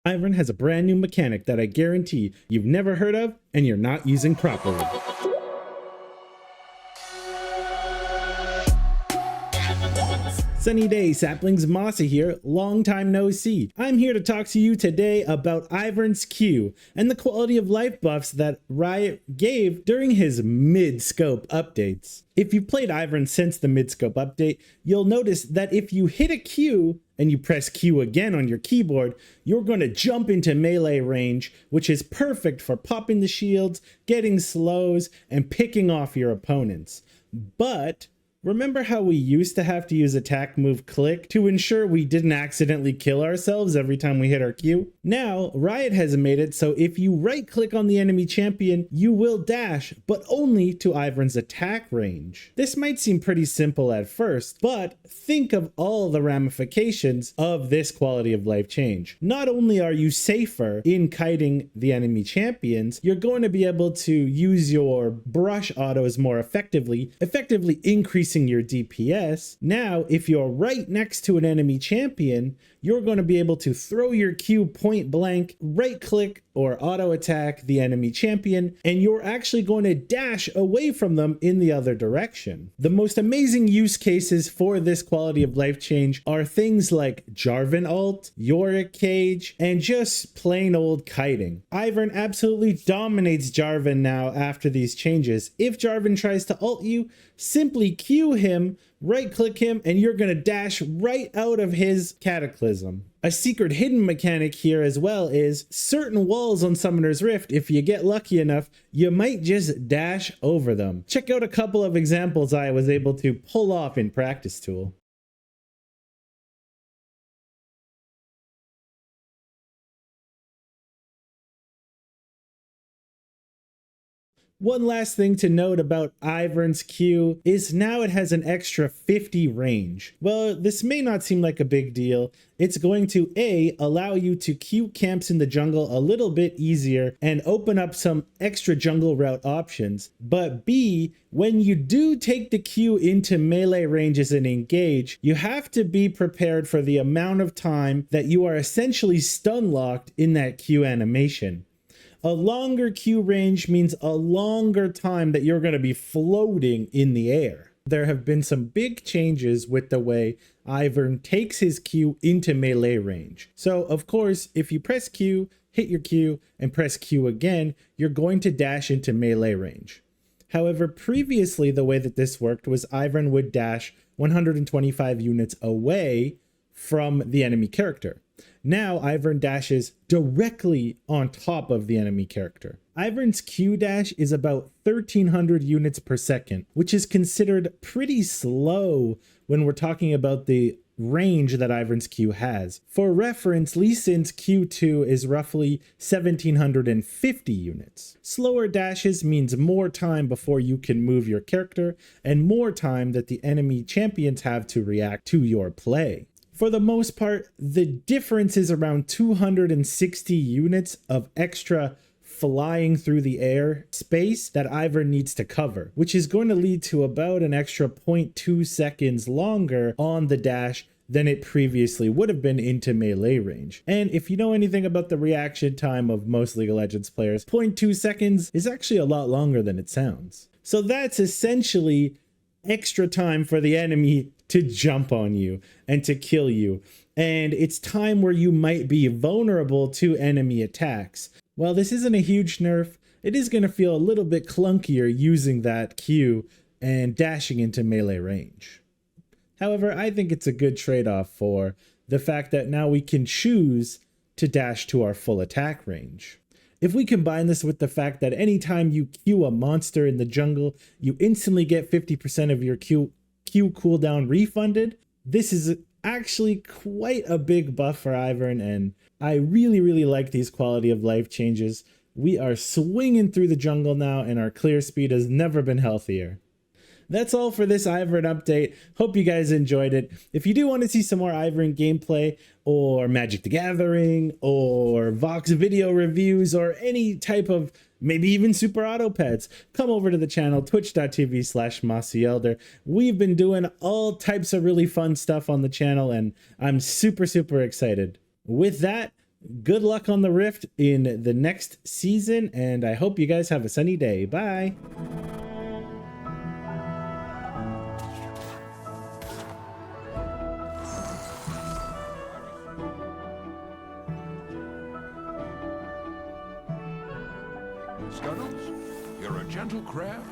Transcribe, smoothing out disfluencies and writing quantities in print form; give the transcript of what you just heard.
Ivern has a brand new mechanic that I guarantee you've never heard of and you're not using properly. Sunny day, Saplings. Mossy here, long time no see. I'm here to talk to you today about Ivern's Q and the quality of life buffs that Riot gave during his mid-scope updates. If you've played Ivern since the mid-scope update, you'll notice that if you hit a Q and you press Q again on your keyboard, you're going to jump into melee range, which is perfect for popping the shields, getting slows, and picking off your opponents. But remember how we used to have to use attack move click to ensure we didn't accidentally kill ourselves every time we hit our Q? Now, Riot has made it so if you right click on the enemy champion, you will dash, but only to Ivern's attack range. This might seem pretty simple at first, but think of all the ramifications of this quality of life change. Not only are you safer in kiting the enemy champions, you're going to be able to use your brush autos more effectively increasing your DPS. Now, if you're right next to an enemy champion, you're going to be able to throw your Q point blank, right click or auto attack the enemy champion, and you're actually going to dash away from them in the other direction. The most amazing use cases for this quality of life change are things like Jarvan ult, Yorick cage, and just plain old kiting. Ivern absolutely dominates Jarvan now after these changes. If Jarvan tries to ult you, simply Q him, right click him, and you're gonna dash right out of his cataclysm. A secret hidden mechanic here as well is certain walls on Summoner's Rift, if you get lucky enough, you might just dash over them. Check out a couple of examples I was able to pull off in Practice Tool. One last thing to note about Ivern's Q is now it has an extra 50 range. Well, this may not seem like a big deal. It's going to A, allow you to Q camps in the jungle a little bit easier and open up some extra jungle route options. But B, when you do take the Q into melee ranges and engage, you have to be prepared for the amount of time that you are essentially stun locked in that Q animation. A longer Q range means a longer time that you're going to be floating in the air. There have been some big changes with the way Ivern takes his Q into melee range. So, of course, if you press Q, hit your Q, and press Q again, you're going to dash into melee range. However, previously the way that this worked was Ivern would dash 125 units away from the enemy character. Now Ivern dashes directly on top of the enemy character. Ivern's Q dash is about 1300 units per second, which is considered pretty slow when we're talking about the range that Ivern's Q has. For reference, Lee Sin's Q2 is roughly 1750 units. Slower dashes means more time before you can move your character and more time that the enemy champions have to react to your play. For the most part, the difference is around 260 units of extra flying through the air space that Ivern needs to cover, which is going to lead to about an extra 0.2 seconds longer on the dash than it previously would have been into melee range. And if you know anything about the reaction time of most League of Legends players, 0.2 seconds is actually a lot longer than it sounds. So that's essentially extra time for the enemy to jump on you and to kill you. And it's time where you might be vulnerable to enemy attacks. While this isn't a huge nerf, it is going to feel a little bit clunkier using that Q and dashing into melee range. However, I think it's a good trade-off for the fact that now we can choose to dash to our full attack range. If we combine this with the fact that anytime you Q a monster in the jungle, you instantly get 50% of your Q cooldown refunded, this is actually quite a big buff for Ivern, and I really like these quality of life changes. We are swinging through the jungle now, and our clear speed has never been healthier. That's all for this Ivern update. Hope you guys enjoyed it. If you do want to see some more Ivern gameplay or Magic the Gathering or Vox video reviews or any type of maybe even super auto pets, come over to the channel, twitch.tv/MossyElder. We've been doing all types of really fun stuff on the channel and I'm super excited. With that, Good luck on the Rift in the next season, and I hope you guys have a sunny day. Bye. Scuttles, you're a gentle crab.